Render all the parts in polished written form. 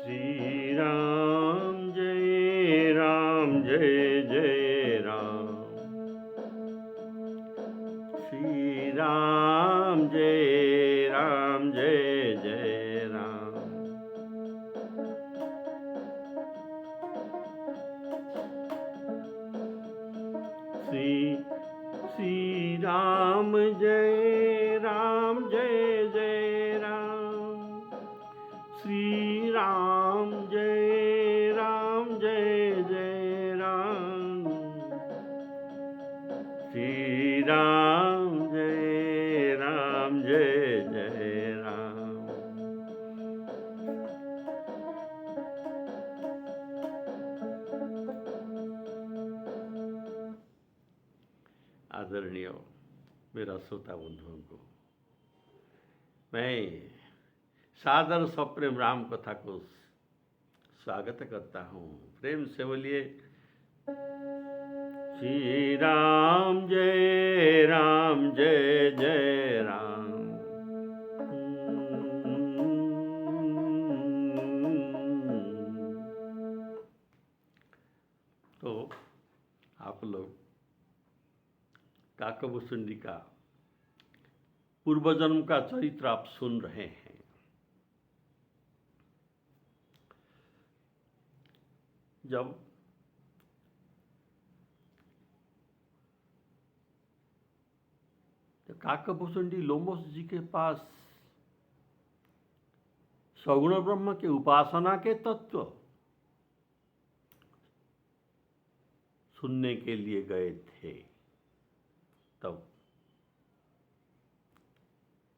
श्री राम जय जय राम। श्री राम जय जय राम। श्री राम जय राम। श्री राम जय राम। श्री राम जय राम। आदरणीय मेरा श्रोता बंधुओं को मैं सादर सप्रेम राम कथा को स्वागत करता हूँ। प्रेम से बोलिए श्री राम जय राम। तो आप लोग काकभूषुंडी का पूर्व जन्म का चरित्र आप सुन रहे हैं। जब काकभूषुंडी लोमस जी के पास सगुण ब्रह्म के उपासना के तत्व सुनने के लिए गए थे, तब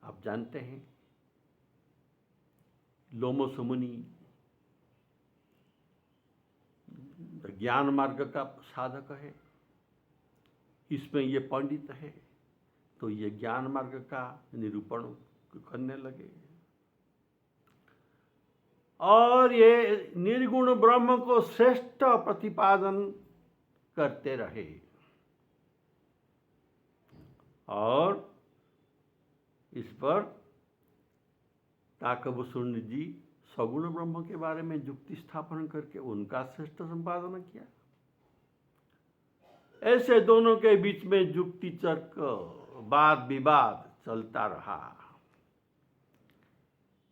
आप जानते हैं लोमस मुनि ज्ञान मार्ग का साधक है, इसमें ये पंडित है, तो ये ज्ञान मार्ग का निरूपण करने लगे और ये निर्गुण ब्रह्म को श्रेष्ठ प्रतिपादन करते रहे। और इस पर काकभूषुंडी जी सगुण ब्रह्म के बारे में युक्ति स्थापन करके उनका श्रेष्ठ संपादन किया। ऐसे दोनों के बीच में युक्ति तर्क वाद विवाद चलता रहा।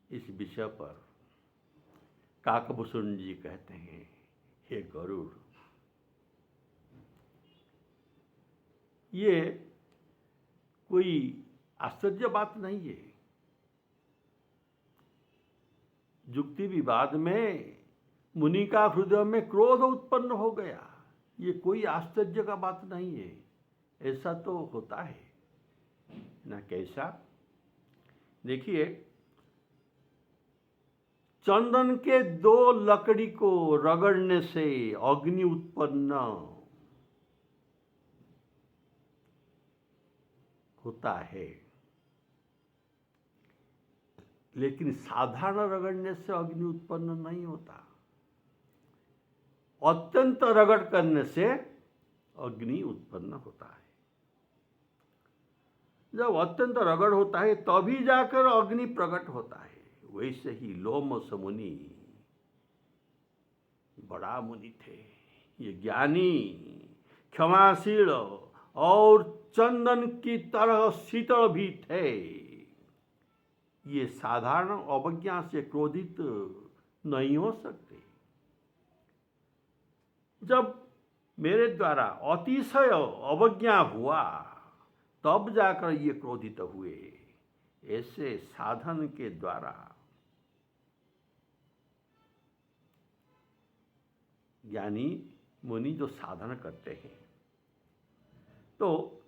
इस विषय पर काकभूषुंडी जी कहते हैं, हे गरुड़, ये कोई आश्चर्य बात नहीं है। युक्ति विवाद में मुनि का हृदय में क्रोध उत्पन्न हो गया, ये कोई आश्चर्य का बात नहीं है। ऐसा तो होता है ना। कैसा? देखिए, चंदन के दो लकड़ी को रगड़ने से अग्नि उत्पन्न होता है, लेकिन साधारण रगड़ने से अग्नि उत्पन्न नहीं होता। अत्यंत रगड़ करने से अग्नि उत्पन्न होता है। जब अत्यंत रगड़ होता है तभी जाकर अग्नि प्रकट होता है। वैसे ही लोमस मुनि बड़ा मुनि थे, ये ज्ञानी, क्षमाशील और चंदन की तरह शीतल भी थे। ये साधारण अवज्ञा से क्रोधित नहीं हो सकते। जब मेरे द्वारा अतिशय अवज्ञा हुआ तब जाकर ये क्रोधित हुए। ऐसे साधन के द्वारा ज्ञानी मुनि जो साधन करते हैं, तो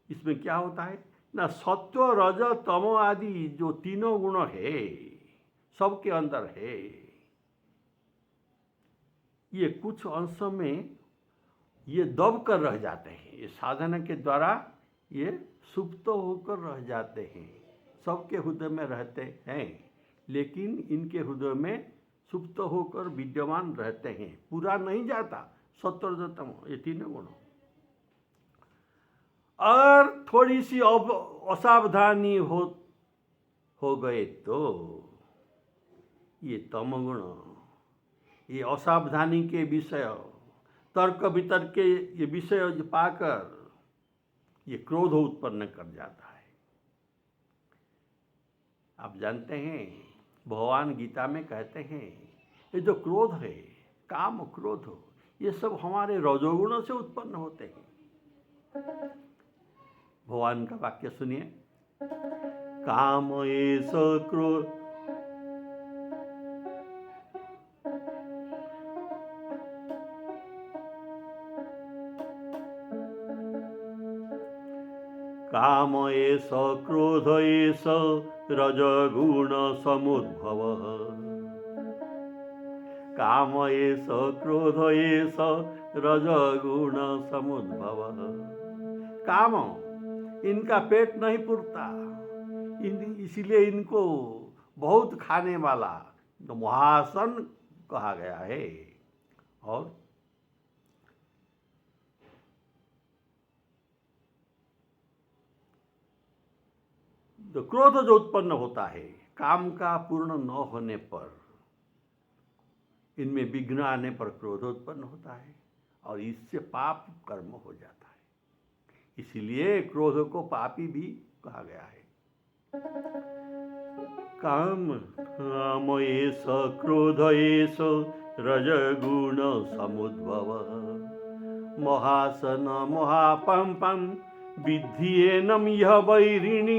इसमें क्या होता है ना, सत्व रज तमो आदि जो तीनों गुण है सबके अंदर है। ये कुछ अंश में ये दब कर रह जाते हैं। ये साधना के द्वारा ये सुप्त होकर रह जाते हैं। सबके हृदय में रहते हैं, लेकिन इनके हृदय में सुप्त होकर विद्यमान रहते हैं। पूरा नहीं जाता सत्व रज तमो, ये तीनों गुण। और थोड़ी सी असावधानी हो गए तो ये तमगुण, ये असावधानी के विषय, तर्क वितर्क के ये विषय पाकर ये क्रोध उत्पन्न कर जाता है। आप जानते हैं भगवान गीता में कहते हैं ये जो क्रोध है, काम क्रोध, ये सब हमारे रजोगुणों से उत्पन्न होते हैं। भगवान का वाक्य सुनिए, काम एष क्रोध, काम एष क्रोध एष रजगुण समुद्भवः, काम एष क्रोध एष रजगुण समुद्भवः। काम, इनका पेट नहीं पुरता, इसीलिए इनको बहुत खाने वाला तो महासन कहा गया है। और तो क्रोध जो उत्पन्न होता है, काम का पूर्ण न होने पर, इनमें विघ्न आने पर क्रोध उत्पन्न होता है और इससे पाप कर्म हो जाता है। इसीलिए क्रोध को पापी भी कहा गया है। काम एष क्रोध एष रजगुण समुद्भव, महासन महापंपं विद्धि यह वैरिणी,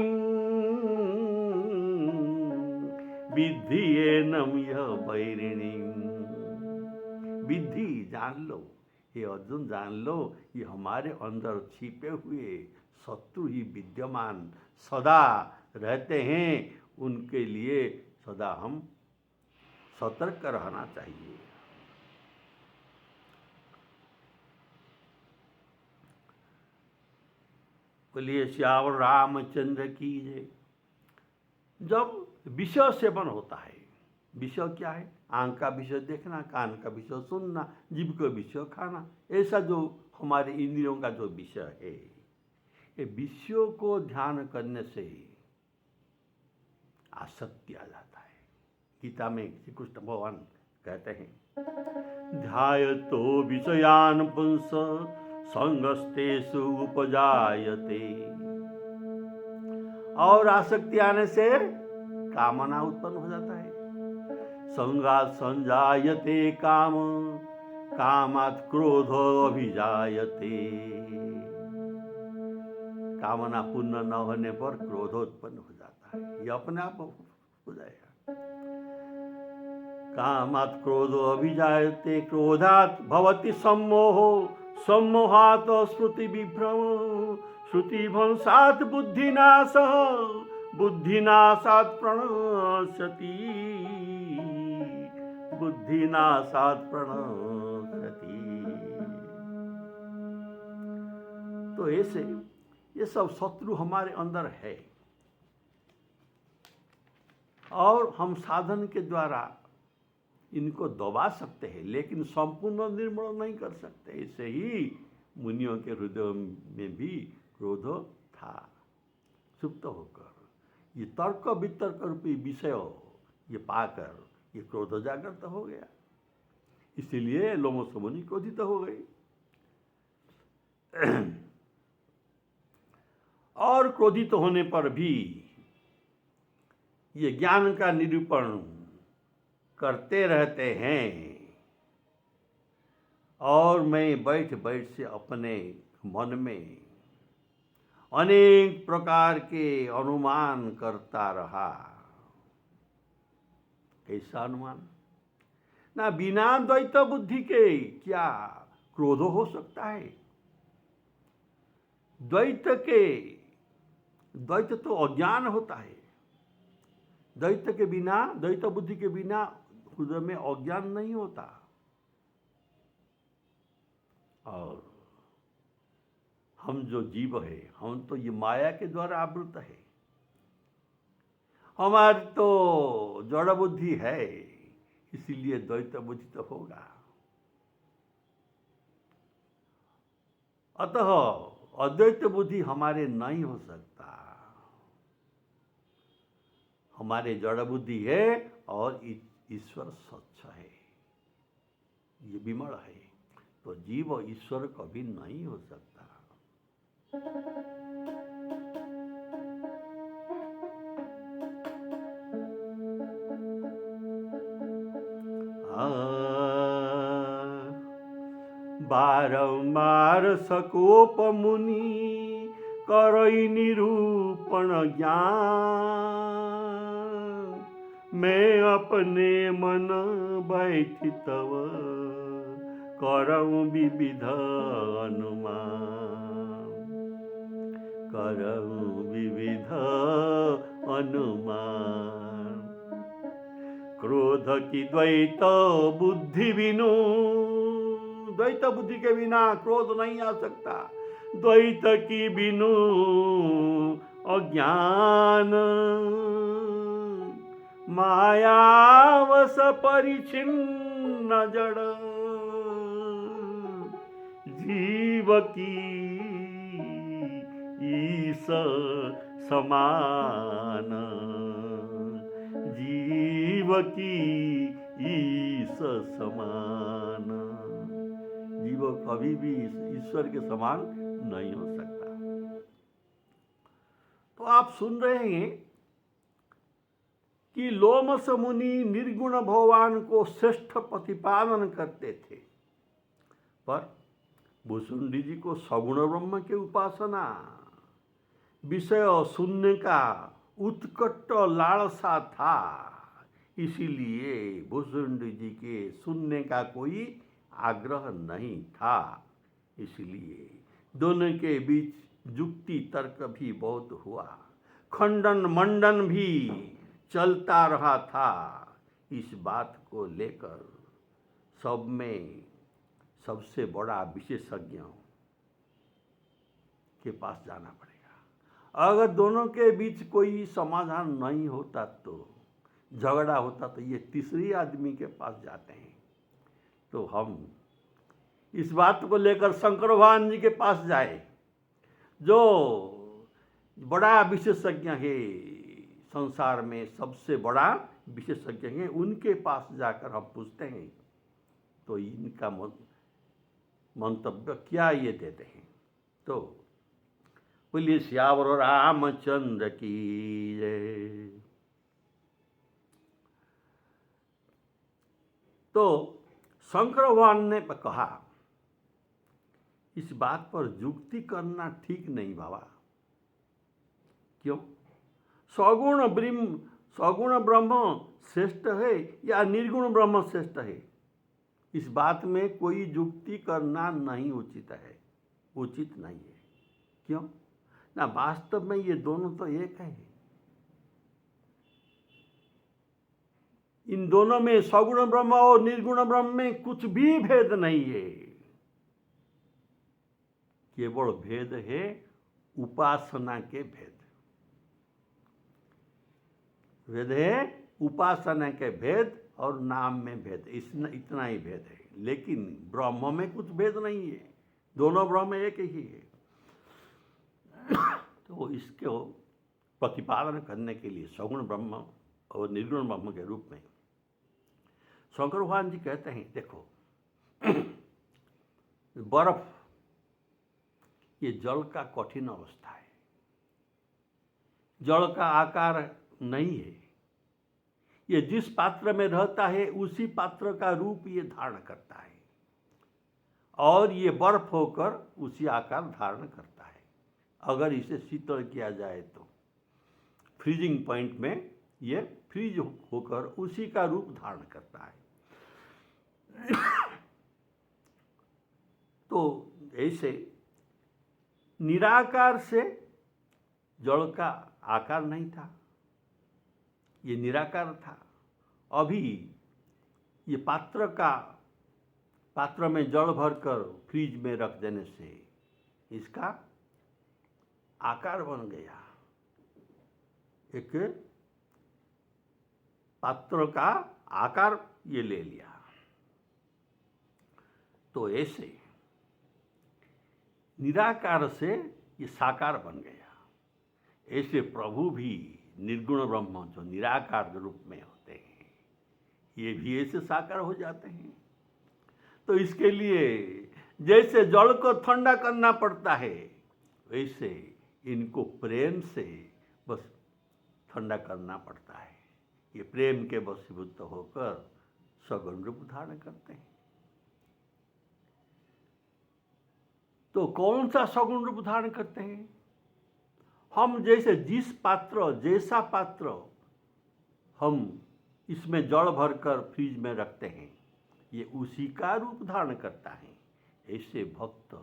विद्धि यह वैरिणी। विद्धि जान लो, ये अर्जुन जान लो, ये हमारे अंदर छिपे हुए शत्रु ही विद्यमान सदा रहते हैं। उनके लिए सदा हम सतर्क रहना चाहिए। बोलिए श्याम रामचंद्र की जय। जब विषय सेवन होता है, विषय क्या है? आंख का विषय देखना, कान का विषय सुनना, जीभ का विषय खाना, ऐसा जो हमारे इंद्रियों का जो विषय है, ये विषयों को ध्यान करने से आसक्ति आ जाता है। गीता में श्री कृष्ण भगवान कहते हैं, ध्यायतो विषयान पुंस संगस्तेषु उपजायते। और आसक्ति आने से कामना उत्पन्न हो जाता है। संगात् संजायते काम, कामात् क्रोध अभिजायते। कामना पूर्ण न होने पर क्रोध उत्पन्न हो जाता है, ये अपने आप हो जाएगा। कामात् क्रोध अभिजायते, क्रोधात् भवति सम्मोहो, सम्मोहात् स्मृति विभ्रम, श्रुति भंसात् बुद्धिनाशः, बुद्धिनाशात् प्रणश्यति, बुद्धिनाशात् प्रणश्यति। तो ऐसे ये सब शत्रु हमारे अंदर है और हम साधन के द्वारा इनको दबा सकते हैं, लेकिन संपूर्ण निर्मूलन नहीं कर सकते। ऐसे ही मुनियों के हृदय में भी क्रोध था, सुप्त होकर ये तर्क वितर्क रूपी विषय ये पाकर ये क्रोध जागृत हो गया। इसीलिए लोमश मुनि क्रोधित हो गई। और क्रोधित होने पर भी ये ज्ञान का निरूपण करते रहते हैं और मैं बैठ बैठ से अपने मन में अनेक प्रकार के अनुमान करता रहा। कैसा अनुमान? ना बिना द्वैत बुद्धि के क्या क्रोध हो सकता है? द्वैत तो अज्ञान होता है। द्वैत के बिना, द्वैत बुद्धि के बिना हृदय में अज्ञान नहीं होता। और हम जो जीव है, हम तो ये माया के द्वारा आवृत है। हमारी तो जड़ बुद्धि है, इसीलिए द्वैत बुद्धि तो होगा। अतः अद्वैत बुद्धि हमारे नहीं हो सकता। हमारे जड़ बुद्धि है और ईश्वर स्वच्छ है, ये विमल है, तो जीव ईश्वर कभी नहीं हो सकता। बारंबार सकोप मुनि करई निरूपण ज्ञान, मैं अपने मन बैठी तव करऊं विविध अनुमान, करऊं विविध अनुमान। क्रोध की द्वैत बुद्धि बिनु, द्वैत बुद्धि के बिना क्रोध नहीं आ सकता। द्वैत की बिनु अज्ञान, मायावश परिचिन्न जड़, जीव की ईश समान, जीव की ईश समान। जीव कभी भी ईश्वर के समान नहीं हो सकता। तो आप सुन रहे हैं कि लोमस मुनि निर्गुण भगवान को श्रेष्ठ प्रतिपादन करते थे, पर भुसुंडी जी को सगुण ब्रह्म की उपासना, विषय सुनने का उत्कट लालसा था, इसीलिए भुसुंडी जी के सुनने का कोई आग्रह नहीं था। इसलिए दोनों के बीच जुक्ति तर्क भी बहुत हुआ, खंडन मंडन भी चलता रहा था। इस बात को लेकर सब में सबसे बड़ा विशेषज्ञ के पास जाना पड़ेगा। अगर दोनों के बीच कोई समाधान नहीं होता, तो झगड़ा होता, तो ये तीसरी आदमी के पास जाते हैं। तो हम इस बात को लेकर शंकर भगवान जी के पास जाए, जो बड़ा विशेषज्ञ है, संसार में सबसे बड़ा विशेषज्ञ है, उनके पास जाकर हम पूछते हैं तो इनका मंतव्य क्या ये देते हैं। तो बोलिए श्यावर रामचंद्र की जय। तो शंकर भगवान ने कहा, इस बात पर युक्ति करना ठीक नहीं बाबा। क्यों? सगुण ब्रह्म श्रेष्ठ है या निर्गुण ब्रह्म श्रेष्ठ है, इस बात में कोई युक्ति करना नहीं उचित है, उचित नहीं है। क्यों ना? वास्तव में ये दोनों तो एक है। इन दोनों में, सगुण ब्रह्म और निर्गुण ब्रह्म में कुछ भी भेद नहीं है। केवल भेद है उपासना के भेद। भेद है उपासना के भेद और नाम में भेद, इतना ही भेद है। लेकिन ब्रह्म में कुछ भेद नहीं है, दोनों ब्रह्म एक ही है। तो इसको प्रतिपादन करने के लिए सगुण ब्रह्म और निर्गुण ब्रह्म के रूप में शंकर भगवान जी कहते हैं, देखो बर्फ ये जल का कठिन अवस्था है, जल का आकार नहीं है। ये जिस पात्र में रहता है उसी पात्र का रूप ये धारण करता है, और ये बर्फ होकर उसी आकार धारण करता है। अगर इसे शीतल किया जाए तो फ्रीजिंग पॉइंट में ये फ्रीज होकर उसी का रूप धारण करता है। तो ऐसे निराकार से जल का आकार नहीं था, ये निराकार था। अभी ये पात्र में जल भरकर फ्रिज में रख देने से इसका आकार बन गया, एक पात्र का आकार ये ले लिया। तो ऐसे निराकार से ये साकार बन गया। ऐसे प्रभु भी निर्गुण ब्रह्म जो निराकार रूप में होते हैं, ये भी ऐसे साकार हो जाते हैं। तो इसके लिए जैसे जल को ठंडा करना पड़ता है, वैसे इनको प्रेम से बस ठंडा करना पड़ता है। ये प्रेम के वशीभूत होकर सगुण रूप धारण करते हैं। तो कौन सा सगुण रूप धारण करते हैं? हम जैसे जिस पात्र, जैसा पात्र हम इसमें जल भरकर फ्रिज में रखते हैं, ये उसी का रूप धारण करता है। ऐसे भक्त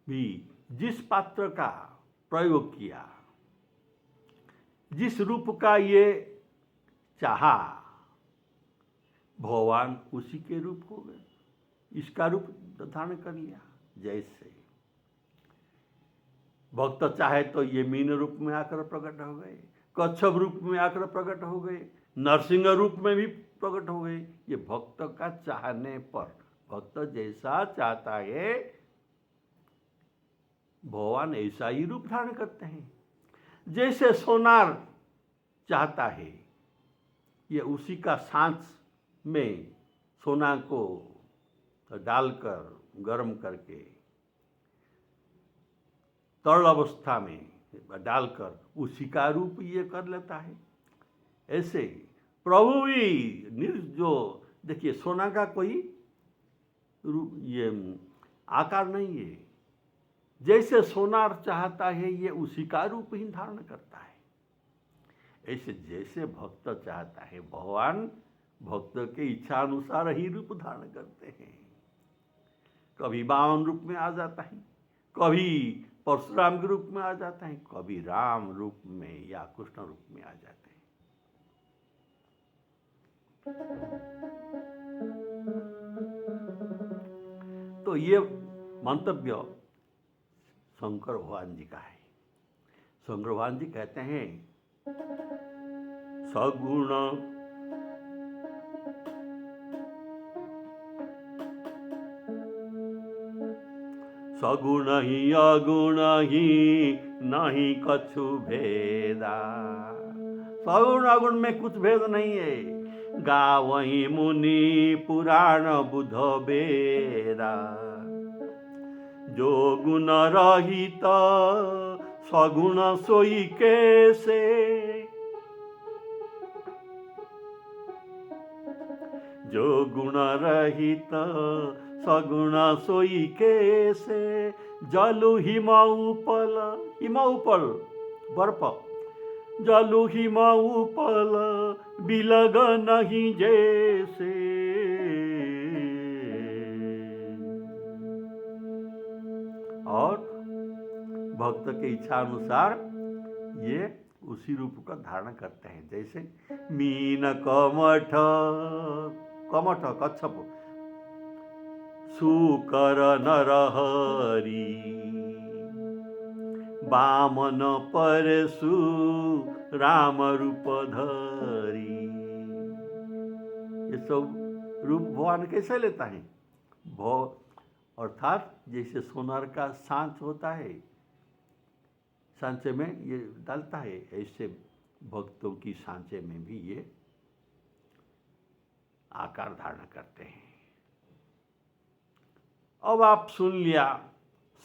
भी जिस पात्र का प्रयोग किया, जिस रूप का ये चाहा, भगवान उसी के रूप हो गए, इसका रूप धारण कर लिया। जैसे भक्त चाहे तो ये मीन रूप में आकर प्रकट हो गए, कच्छप रूप में आकर प्रकट हो गए, नरसिंह रूप में भी प्रकट हो गए। ये भक्त का चाहने पर, भक्त जैसा चाहता है भगवान ऐसा ही रूप धारण करते हैं। जैसे सोनार चाहता है, ये उसी का सांच में सोना को डालकर गर्म करके तरल अवस्था में डालकर उसी का रूप ये कर लेता है। ऐसे प्रभु भी जो देखिए, सोना का कोई रूप ये आकार नहीं है। जैसे सोनार चाहता है ये उसी का रूप ही धारण करता है। ऐसे जैसे भक्त चाहता है, भगवान भक्त के इच्छा अनुसार ही रूप धारण करते हैं। कभी वामन रूप में आ जाता है, कभी परशुराम के रूप में आ जाता है, कभी राम रूप में या कृष्ण रूप में आ जाते हैं। तो ये मंतव्य शंकर भगवान जी का है। शंकर भगवान जी कहते हैं, सगुण सगुण ही अगुण ही नहीं कछु भेदा। सगुण अगुण में कुछ भेद नहीं है। गावही मुनि पुराण बुध वेदा। जो गुण रहित सगुण सोई कैसे। जो गुण रहित सगुण सोई कैसे। जलु हिम उपल, हिम उपल बर्फ, जलु हिम उपल बिलग नहीं जैसे। और भक्त के इच्छा अनुसार ये उसी रूप का धारण करते हैं। जैसे मीन कमठ, कमठ कच्छप, सुकर नरहरि, वामन परशु राम रूप धरी। ये सब रूप भगवान कैसे लेता है? अर्थात जैसे सोनार का सांच होता है, सांचे में ये डालता है, ऐसे भक्तों की सांचे में भी ये आकार धारण करते हैं। अब आप सुन लिया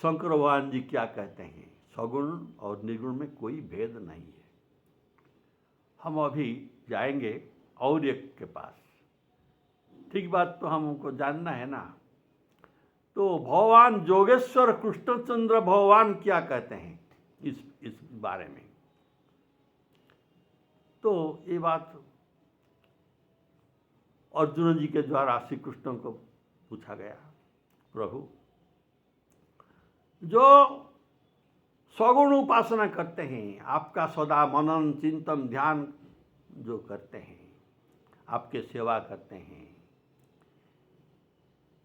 शंकर भगवान जी क्या कहते हैं। सगुण और निर्गुण में कोई भेद नहीं है। हम अभी जाएंगे और एक के पास। ठीक बात तो हमको जानना है ना। तो भगवान जोगेश्वर कृष्णचंद्र भगवान क्या कहते हैं इस बारे में। तो ये बात अर्जुन जी के द्वारा श्री कृष्ण को पूछा गया, प्रभु जो सगुण उपासना करते हैं, आपका सदा मनन चिंतन ध्यान जो करते हैं, आपके सेवा करते हैं,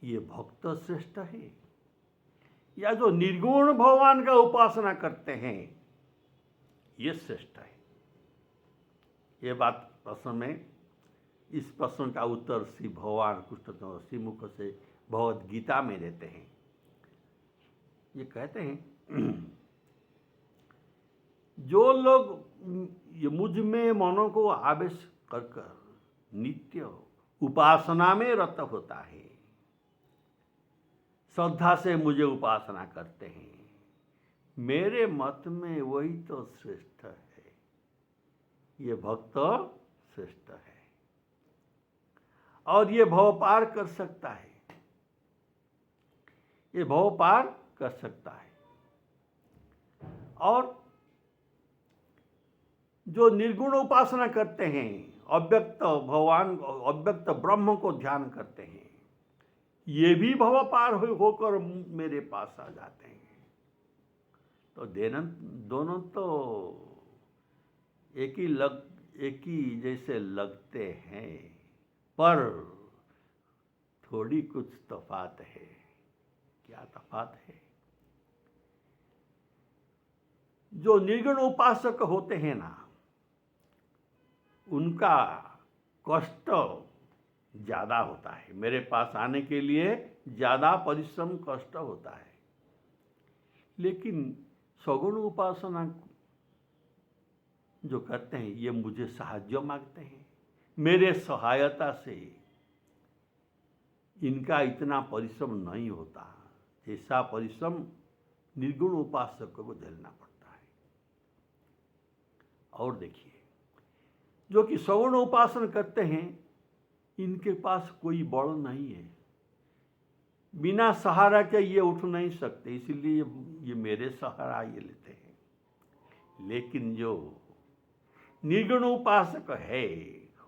ये भक्त श्रेष्ठ है या जो निर्गुण भगवान का उपासना करते हैं ये श्रेष्ठ है। ये बात प्रश्न में, इस प्रश्न का उत्तर श्री भगवान कृष्ण श्री मुख से भगवद गीता में देते हैं। ये कहते हैं जो लोग ये मुझ में मनों को आवेश कर नित्य उपासना में रत होता है, श्रद्धा से मुझे उपासना करते हैं, मेरे मत में वही तो श्रेष्ठ है, ये भक्त श्रेष्ठ है और ये भव पार कर सकता है, ये भव पार कर सकता है। और जो निर्गुण उपासना करते हैं, अव्यक्त भगवान, अव्यक्त ब्रह्म को ध्यान करते हैं, ये भी भव पार होकर मेरे पास आ जाते हैं। तो दोनों तो एक ही जैसे लगते हैं, पर थोड़ी कुछ तफात है। क्या तफात है? जो निर्गुण उपासक होते हैं ना, उनका कष्ट ज्यादा होता है, मेरे पास आने के लिए ज्यादा परिश्रम कष्ट होता है। लेकिन सगुण उपासना जो करते हैं, ये मुझे साहाय्य मांगते हैं, मेरे सहायता से इनका इतना परिश्रम नहीं होता, ऐसा परिश्रम निर्गुण उपासक को झेलना पड़ता है। और देखिए, जो कि सगुण उपासना करते हैं, इनके पास कोई बल नहीं है, बिना सहारा के ये उठ नहीं सकते, इसलिए ये मेरे सहारा ये लेते हैं। लेकिन जो निर्गुण उपासक है,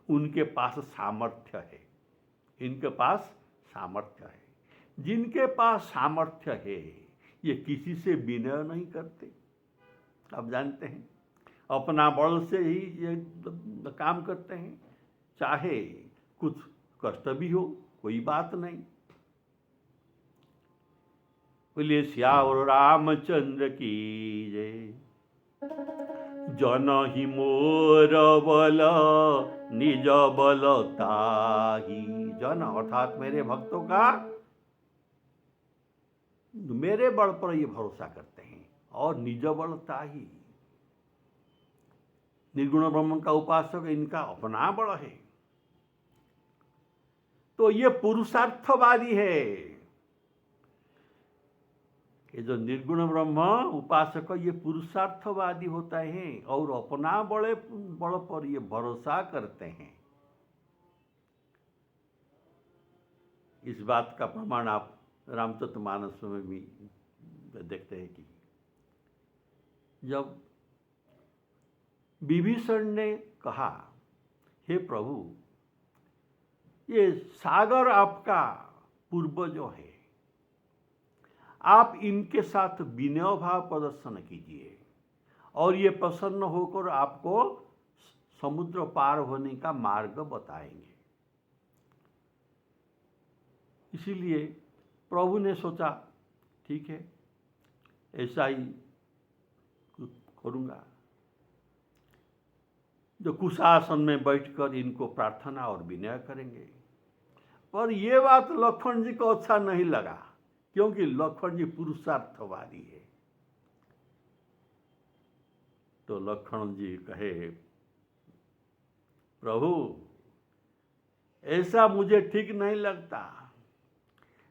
उनके पास सामर्थ्य है, इनके पास सामर्थ्य है। जिनके पास सामर्थ्य है, ये किसी से विनय नहीं करते। आप जानते हैं, अपना बल से ही ये काम करते हैं, चाहे कुछ कष्ट भी हो, कोई बात नहीं। बोलिए श्यावर रामचंद्र की जय। जन ही मोर बल निज बल ताही। जन अर्थात मेरे भक्तों का मेरे बल पर ये भरोसा करते हैं, और निज बल ताही, निर्गुण ब्रह्म का उपासक इनका अपना बल है। तो ये पुरुषार्थवादी है। ये जो निर्गुण ब्रह्म उपासक, ये पुरुषार्थवादी होता है और अपना बल पर ये भरोसा करते हैं। इस बात का प्रमाण आप रामचरितमानस में भी देखते हैं कि जब विभीषण ने कहा, हे प्रभु, ये सागर आपका पूर्वज है, आप इनके साथ विनय भाव प्रदर्शन कीजिए और ये प्रसन्न होकर आपको समुद्र पार होने का मार्ग बताएंगे। इसीलिए प्रभु ने सोचा, ठीक है, ऐसा ही करूँगा। जो कुशासन में बैठकर इनको प्रार्थना और विनय करेंगे। पर ये बात लक्ष्मण जी को अच्छा नहीं लगा, क्योंकि लक्ष्मण जी पुरुषार्थवादी है। तो लक्ष्मण जी कहे, प्रभु ऐसा मुझे ठीक नहीं लगता।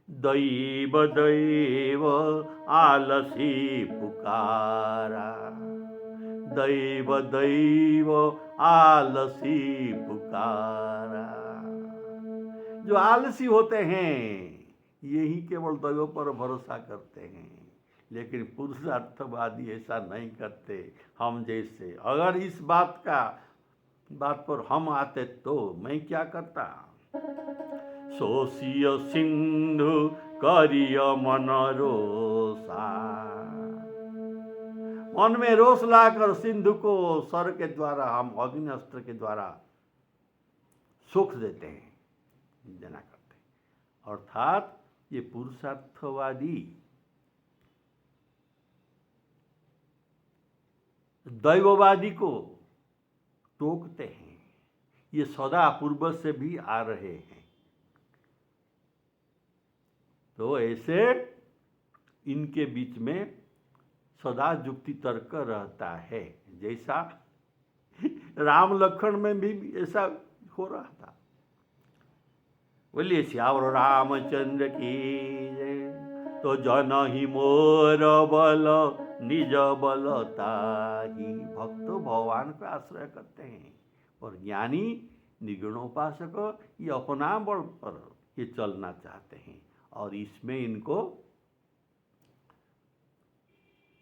दैव दैव आलसी पुकारा, दैव दैव आलसी पुकारा। जो आलसी होते हैं, यही केवल दैव पर भरोसा करते हैं, लेकिन पुरुषार्थवादी ऐसा नहीं करते। हम जैसे, अगर इस बात पर हम आते तो मैं क्या करता। सोसिय सिंधु करिय मन रोसा। मन में रोष लाकर सिंधु को सर के द्वारा, हम अग्नि अस्त्र के द्वारा सुख देते हैं, देना करते हैं। अर्थात ये पुरुषार्थवादी दैववादी को टोकते हैं। ये सदा पूर्व से भी आ रहे हैं। तो ऐसे इनके बीच में सदा युक्ति तर्क रहता है। जैसा राम लक्ष्मण में भी ऐसा हो रहा था। बोलिए श्यावर रामचंद्र की जय। तो जन ही मोर बल निज बलताही। भक्त भगवान का आश्रय करते हैं और ज्ञानी निर्गुणोपासक ये अपना बल पर ये चलना चाहते हैं और इसमें इनको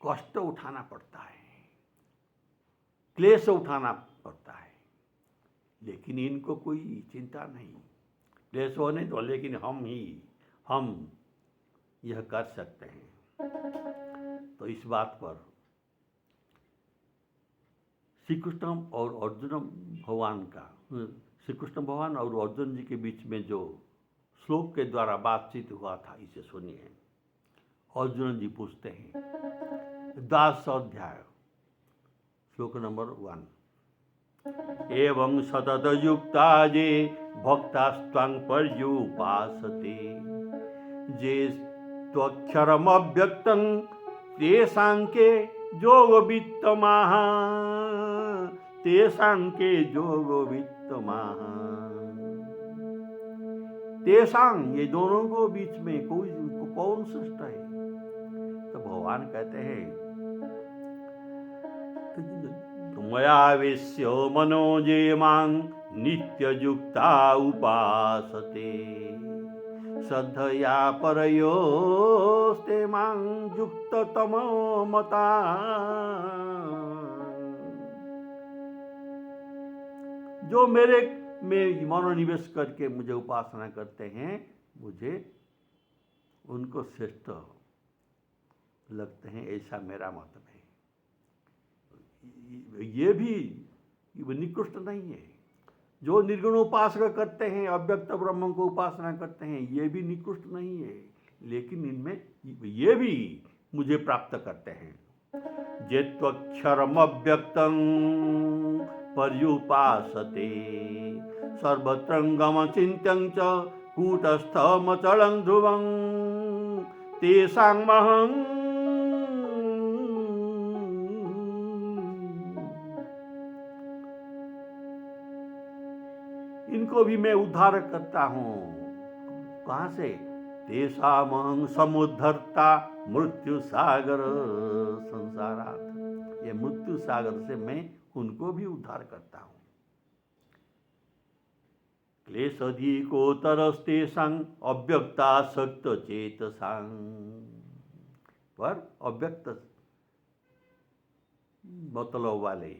कष्ट उठाना पड़ता है, क्लेश उठाना पड़ता है, लेकिन इनको कोई चिंता नहीं। क्लेश होने दो, लेकिन हम यह कर सकते हैं। तो इस बात पर श्री कृष्ण और अर्जुन भगवान का, श्री कृष्ण भगवान और अर्जुन जी के बीच में जो श्लोक के द्वारा बातचीत हुआ था, इसे सुनिए। अर्जुन जी पूछते हैं, 10 अध्याय श्लोक नंबर 1। एवं सतत युक्ता जे भक्तास्त्वं पर्युपासते जे त्वक्षरमव्यक्तं तेषां के योगवित्तमाः तेषां, ये दोनों को बीच में कौन श्रेष्ठ है? तो भगवान कहते हैं, मयावेश्य मनोजे मां नित्ययुक्ता उपासते श्रद्धया परयोस्ते मां युक्ततमो मता। जो मेरे में मनोनिवेश करके मुझे उपासना करते हैं, मुझे उनको श्रेष्ठ लगते हैं, ऐसा मेरा मत है। ये भी निकृष्ट नहीं है। जो निर्गुण उपासना करते हैं, अव्यक्त ब्रह्म को उपासना करते हैं, ये भी निकृष्ट नहीं है, लेकिन इनमें ये भी मुझे प्राप्त करते हैं। जेत्वक्षरमव्यक्तं पर्युपासते सर्वत्रंगम चिन्त्यं च कूटस्थमचलं ध्रुवं तेषां महं इनको भी मैं उद्धार करता हूँ। कहाँ से? तेषां समुद्धर्ता मृत्यु सागर संसारात्। ये मृत्यु सागर से मैं उनको भी उद्धार करता हूँ। क्लेशधिकोतरस्तेषां अव्यक्तासक्त चेतसां। पर अव्यक्त मतलब वाले,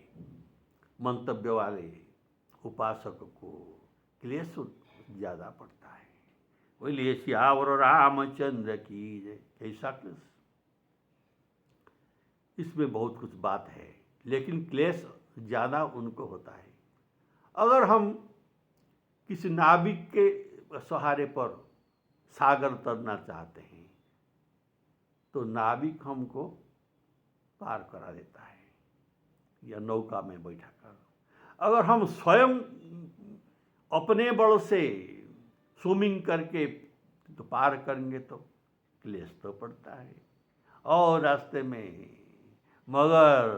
मंतव्य वाले उपासक को क्लेश ज्यादा पड़ता है। बोलिए श्यावर रामचंद्र की जय। कैसा क्लेश? इसमें बहुत कुछ बात है, लेकिन क्लेश ज्यादा उनको होता है। अगर हम किसी नाविक के सहारे पर सागर तरना चाहते हैं, तो नाविक हमको पार करा देता है या नौका में बैठा कर। अगर हम स्वयं अपने बल से स्विमिंग करके तो पार करेंगे तो क्लेश तो पड़ता है, और रास्ते में मगर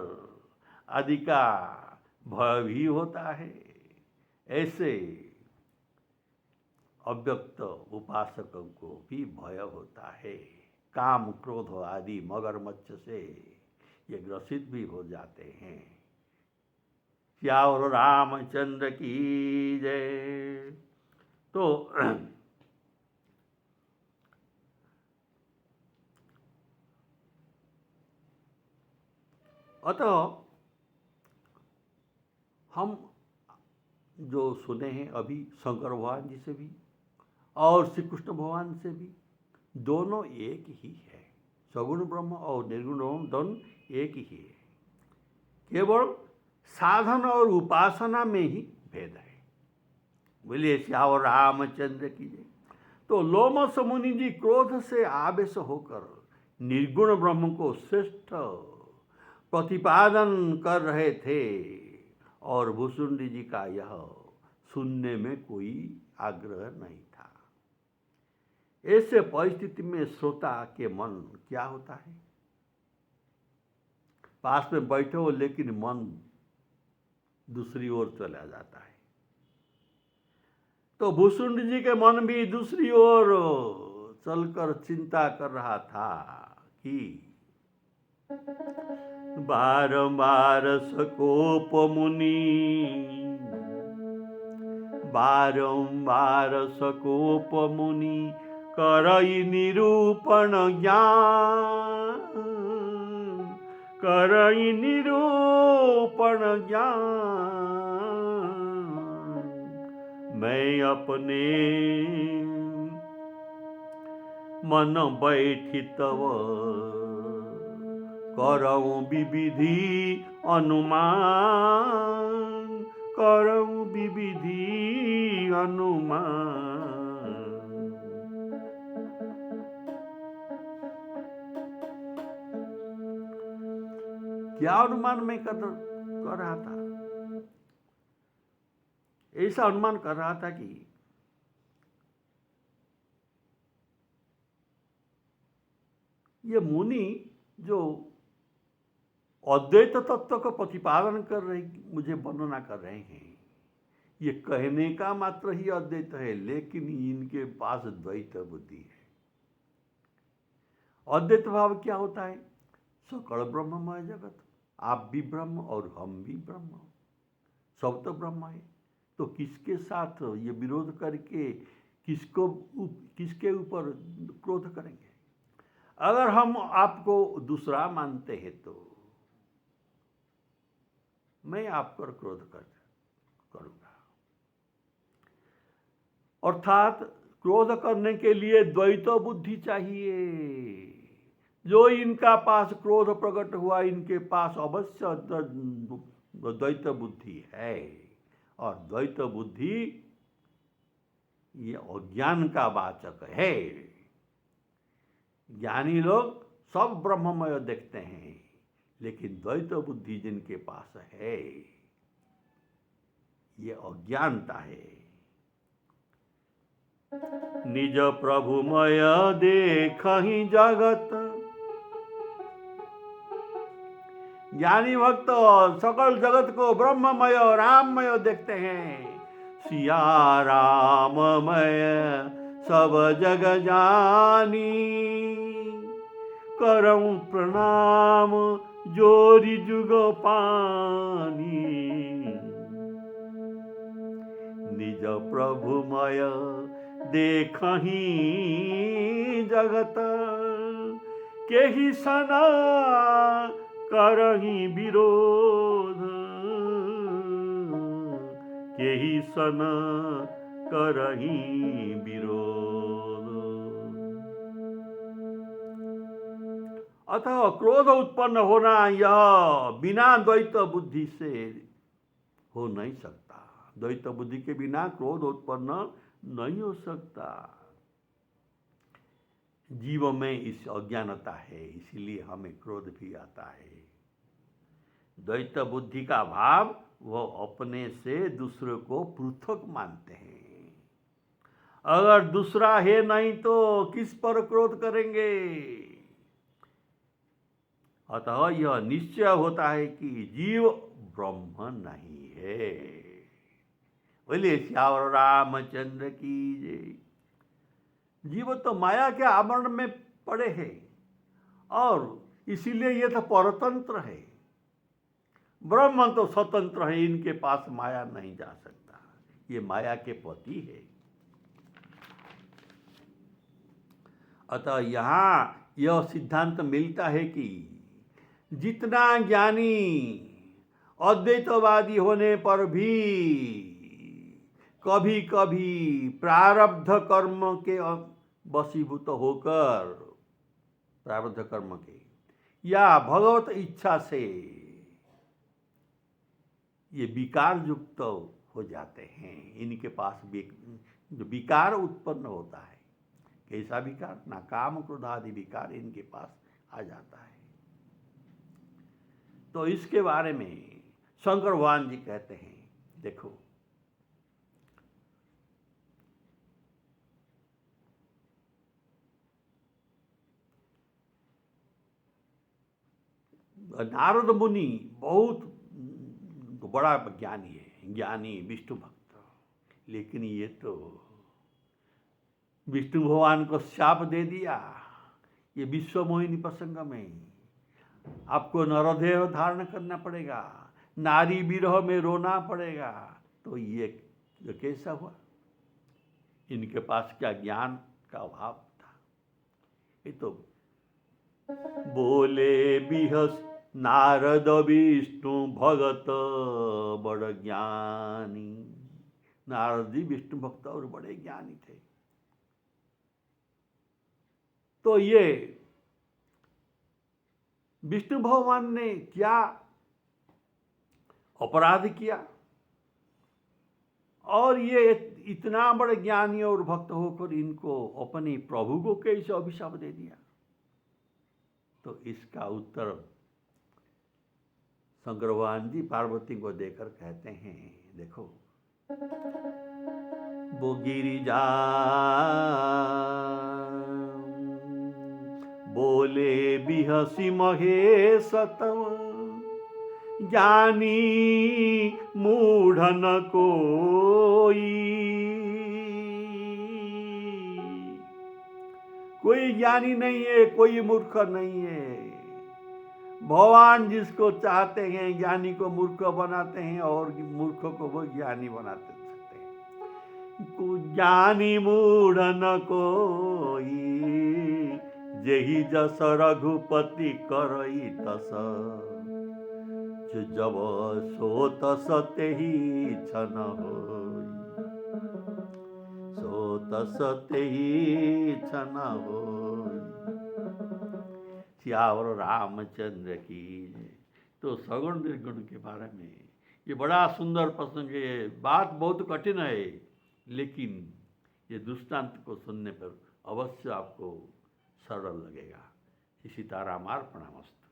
आदि का भय भी होता है। ऐसे अव्यक्त उपासकों को भी भय होता है। काम क्रोध आदि मगरमच्छ से ये ग्रसित भी हो जाते हैं। श्यावर रामचंद्र की जय। तो अतः हम जो सुने हैं अभी शंकर भगवान जी से भी और श्री कृष्ण भगवान से भी, दोनों एक ही है। सगुण ब्रह्म और निर्गुण ब्रह्म दोनों एक ही है। केवल साधन और उपासना में ही भेद है। बोलिए श्यावर रामचंद्र की जय। तो लोमस मुनि जी क्रोध से आवेश होकर निर्गुण ब्रह्म को श्रेष्ठ प्रतिपादन कर रहे थे, और भुसुंडी जी का यह सुनने में कोई आग्रह नहीं था। ऐसे परिस्थिति में श्रोता के मन क्या होता है? पास में बैठे हो लेकिन मन दूसरी ओर चला जाता है। तो भूसुंड जी के मन भी दूसरी ओर चलकर चिंता कर रहा था कि बारंबार सकोप मुनि, बारंबार सकोप मुनि करई निरूपण ज्ञान, करई निरूपण ज्ञान। मैं अपने मन बैठी तव करऊं विविधि अनुमान, करऊं विविधि अनुमान। क्या अनुमान मैं कर रहा था? ऐसा अनुमान कर रहा था कि ये मुनि जो अद्वैत तत्व को प्रतिपादन कर रहे, मुझे वर्णना कर रहे हैं, ये कहने का मात्र ही अद्वैत है, लेकिन इनके पास द्वैत बुद्धि है। अद्वैत भाव क्या होता है? सकल ब्रह्ममय जगत, आप भी ब्रह्म और हम भी ब्रह्म, सब तो ब्रह्म है। तो किसके साथ ये विरोध करके किसके ऊपर क्रोध करेंगे? अगर हम आपको दूसरा मानते हैं तो मैं आप पर क्रोध करूंगा। अर्थात क्रोध करने के लिए द्वैत बुद्धि चाहिए। जो इनका पास क्रोध प्रकट हुआ, इनके पास अवश्य द्वैत बुद्धि है। और द्वैत बुद्धि ये अज्ञान का वाचक है। ज्ञानी लोग सब ब्रह्ममय देखते हैं, लेकिन द्वैत बुद्धि जिनके पास है, ये अज्ञानता है। निज प्रभुमय देखहि जगत, ज्ञानी भक्त सकल जगत को ब्रह्ममय राममय देखते हैं। सिया राममय सब जग जानी, करऊं प्रणाम जोरी जुग पानी। निज प्रभुमय देखहि जगत, केहि सना करहि विरोध, केहि सन करहि विरोध। अतः क्रोध उत्पन्न होना यह बिना द्वैत बुद्धि से हो नहीं सकता। द्वैत बुद्धि के बिना क्रोध उत्पन्न नहीं हो सकता। जीव में इस अज्ञानता है, इसीलिए हमें क्रोध भी आता है। द्वैत बुद्धि का भाव वो अपने से दूसरे को पृथक मानते हैं। अगर दूसरा है नहीं तो किस पर क्रोध करेंगे? अतः यह निश्चय होता है कि जीव ब्रह्म नहीं है। बोलिए श्यावर रामचंद्र की जय। जीव तो माया के आवरण में पड़े हैं और इसीलिए ये तो परतंत्र है। ब्रह्म तो स्वतंत्र है, इनके पास माया नहीं जा सकता। ये माया के पति है। अतः यहाँ यह सिद्धांत मिलता है कि जितना ज्ञानी अद्वैतवादी होने पर भी कभी कभी प्रारब्ध कर्म के वशीभूत होकर, प्रारब्ध कर्म के या भगवत इच्छा से ये विकार युक्त हो जाते हैं। इनके पास जो विकार उत्पन्न होता है, कैसा विकार? ना काम क्रोध आदि विकार इनके पास आ जाता है। तो इसके बारे में शंकर भगवान जी कहते हैं, देखो नारद मुनि बहुत बड़ा ज्ञानी है, ज्ञानी विष्णु भक्त। लेकिन ये तो विष्णु भगवान को शाप दे दिया। ये विश्व मोहिनी प्रसंग में आपको नरदेह धारण करना पड़ेगा, नारी विरह में रोना पड़ेगा। तो ये कैसा हुआ? इनके पास क्या ज्ञान का अभाव था। ये तो बोले बिहस नारद विष्णु भगत बड़ ज्ञानी। नारद जी विष्णु भक्त और बड़े ज्ञानी थे। तो ये विष्णु भगवान ने क्या अपराध किया और ये इतना बड़े ज्ञानी और भक्त होकर इनको अपने प्रभु को कैसे अभिशाप दे दिया? तो इसका उत्तर शंकर भगवान जी पार्वती को देकर कहते हैं, देखो वो गिरिजा बोले बिहसी महेश तव ज्ञानी मूढ़ न कोई ज्ञानी नहीं है, कोई मूर्ख नहीं है। भगवान जिसको चाहते हैं ज्ञानी को मूर्ख बनाते हैं और मूर्ख को वो ज्ञानी बनाते सकते हैं। ज्ञानी मूढ़ न कोई जेहि जस रघुपति करई तस जब सो तस तेहि छन होई सो तस तेहि छन होई। सियावर रामचंद्र की। तो सगुण निर्गुण के बारे में ये बड़ा सुंदर प्रसंग है। बात बहुत कठिन है, लेकिन ये दृष्टांत को सुनने पर अवश्य आपको सरल लगेगा। सीतारामार्पणमस्तु।